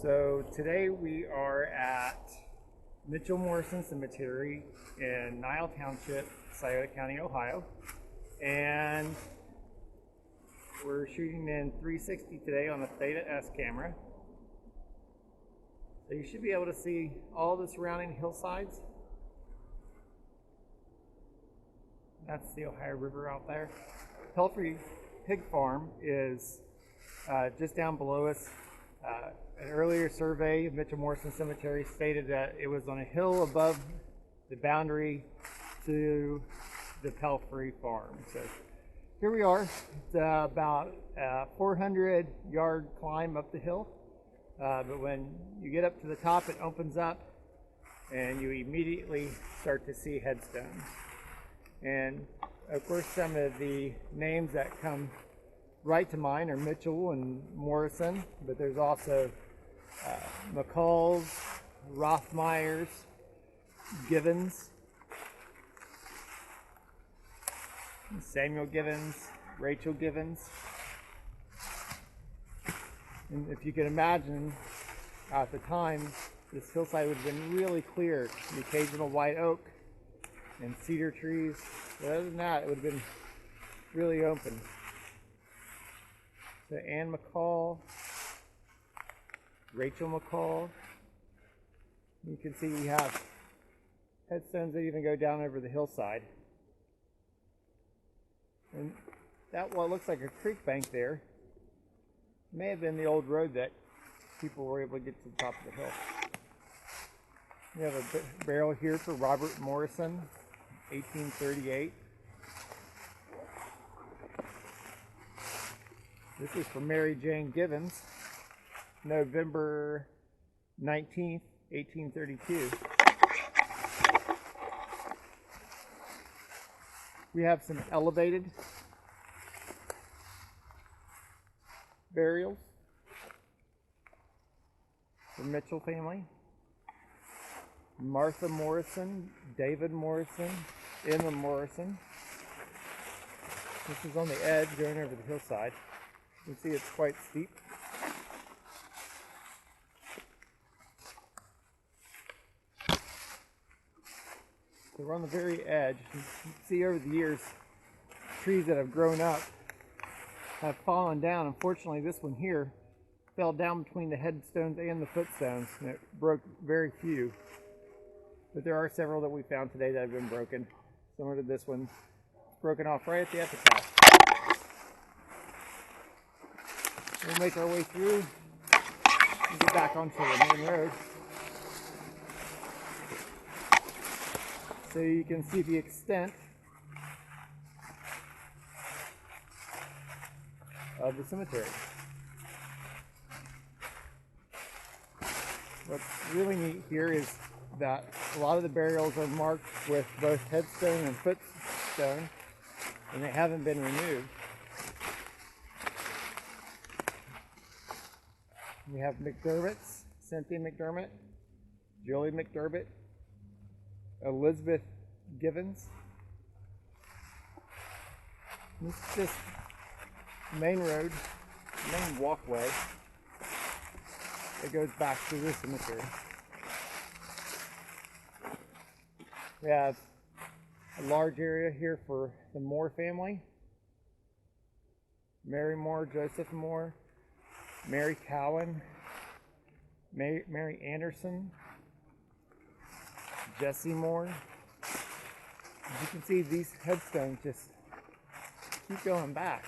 So today we are at Mitchell-Morrison Cemetery in Nile Township, Scioto County, Ohio. And we're shooting in 360 today on a Theta S camera. So you should be able to see all the surrounding hillsides. That's the Ohio River out there. Pelfrey Pig Farm is just down below us. An earlier survey of Mitchell-Morrison Cemetery stated that it was on a hill above the boundary to the Pelfrey Farm. So here we are. It's about a 400-yard climb up the hill. But when you get up to the top, it opens up and you immediately start to see headstones. And of course, some of the names that come right to mind are Mitchell and Morrison, but there's also McCalls, Rothmeyers, Givens, Samuel Givens, Rachel Givens. And if you can imagine, at the time, this hillside would have been really clear. The occasional white oak and cedar trees. But other than that, it would have been really open. So Ann McCall, Rachel McCall. You can see we have headstones that even go down over the hillside. And that what looks like a creek bank there may have been the old road that people were able to get to the top of the hill. We have a burial here for Robert Morrison, 1838. This is for Mary Jane Givens, November 19th, 1832. We have some elevated burials for Mitchell family. Martha Morrison, David Morrison, Emma Morrison. This is on the edge going over the hillside. You can see it's quite steep. So we're on the very edge. You can see over the years, trees that have grown up have fallen down. Unfortunately, this one here fell down between the headstones and the footstones, and it broke very few. But there are several that we found today that have been broken. Similar to this one, broken off right at the epitaph. We'll make our way through and get back onto the main road. So you can see the extent of the cemetery. What's really neat here is that a lot of the burials are marked with both headstone and footstone, and they haven't been removed. We have McDermott's, Cynthia McDermott, Julie McDermott, Elizabeth Givens. This is just main road, main walkway that goes back to the cemetery. We have a large area here for the Moore family. Mary Moore, Joseph Moore, Mary Cowan, Mary Anderson, Jesse Moore. As you can see, these headstones just keep going back.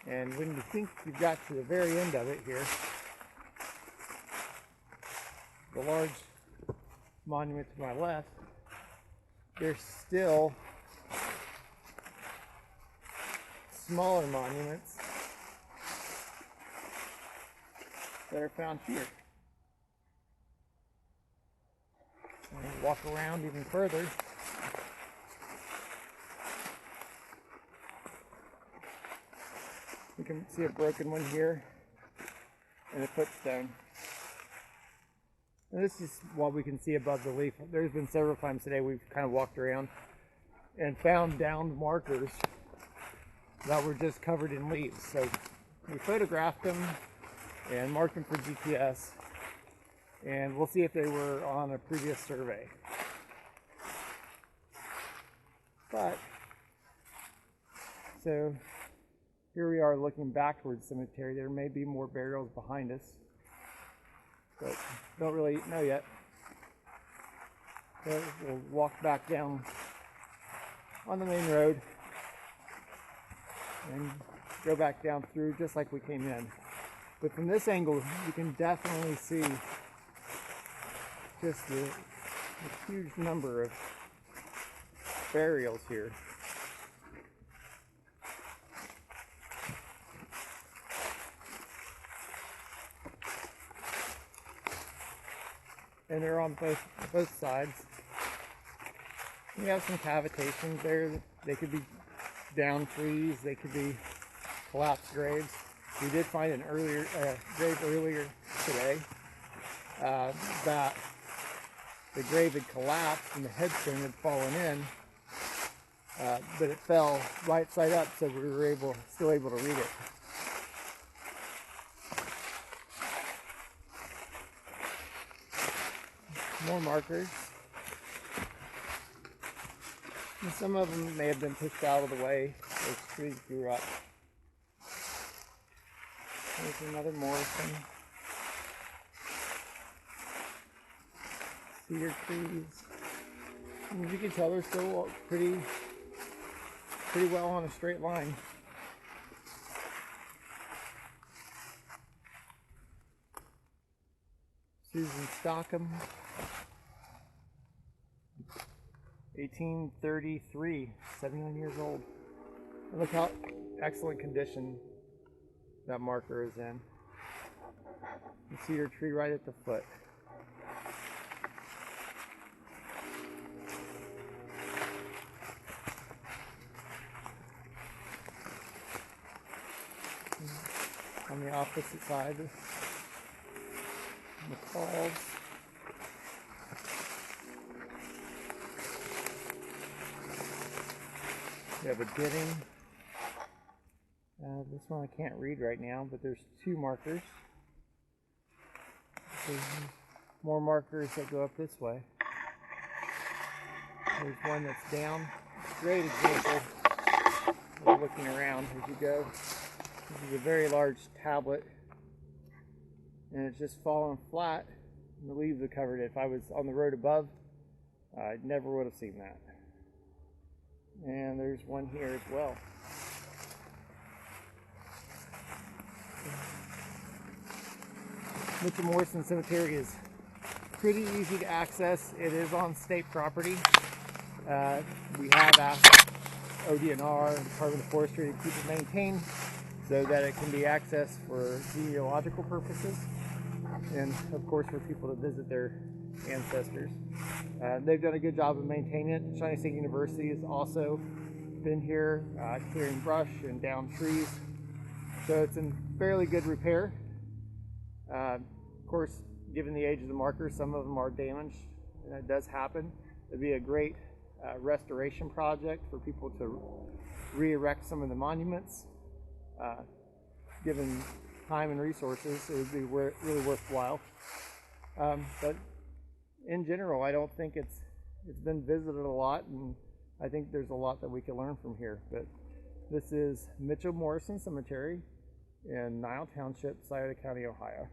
And when you think you've got to the very end of it here, the large monument to my left, there's still smaller monuments that are found here. And walk around even further. You can see a broken one here and a footstone. And this is what we can see above the leaf. There's been several times today we've kind of walked around and found downed markers that were just covered in leaves. So we photographed them and mark them for GPS, and we'll see if they were on a previous survey. But, so here we are looking back towards the cemetery. There may be more burials behind us, but don't really know yet. So we'll walk back down on the main road and go back down through just like we came in. But from this angle, you can definitely see just the huge number of burials here. And they're on both sides. We have some cavitations there. They could be down trees, they could be collapsed graves. We did find an grave earlier today that the grave had collapsed and the headstone had fallen in, but it fell right side up, so we were still able to read it. More markers. And some of them may have been pushed out of the way as trees grew up. There's another Morrison. Cedar trees. And as you can tell, they're still pretty well on a straight line. Susan Stockham, 1833, 79 years old. And look how excellent condition that marker is in. The cedar tree right at the foot. On the opposite side, the falls. We have a bidding. This one I can't read right now, but there's two markers. There's more markers that go up this way. There's one that's down. Great example of looking around as you go. This is a very large tablet, and it's just fallen flat, and the leaves have covered it. If I was on the road above, I never would have seen that. And there's one here as well. Mitchell-Morrison Cemetery is pretty easy to access. It is on state property. We have asked ODNR, Department of Forestry, to keep it maintained so that it can be accessed for genealogical purposes, and of course for people to visit their ancestors. They've done a good job of maintaining it. Cincinnati State University has also been here clearing brush and down trees, so it's in fairly good repair. Of course, given the age of the markers, some of them are damaged, and that does happen. It'd be a great restoration project for people to re-erect some of the monuments. Given time and resources, it would be really worthwhile. But in general, I don't think it's been visited a lot, and I think there's a lot that we can learn from here. But this is Mitchell-Morrison Cemetery in Nile Township, Scioto County, Ohio.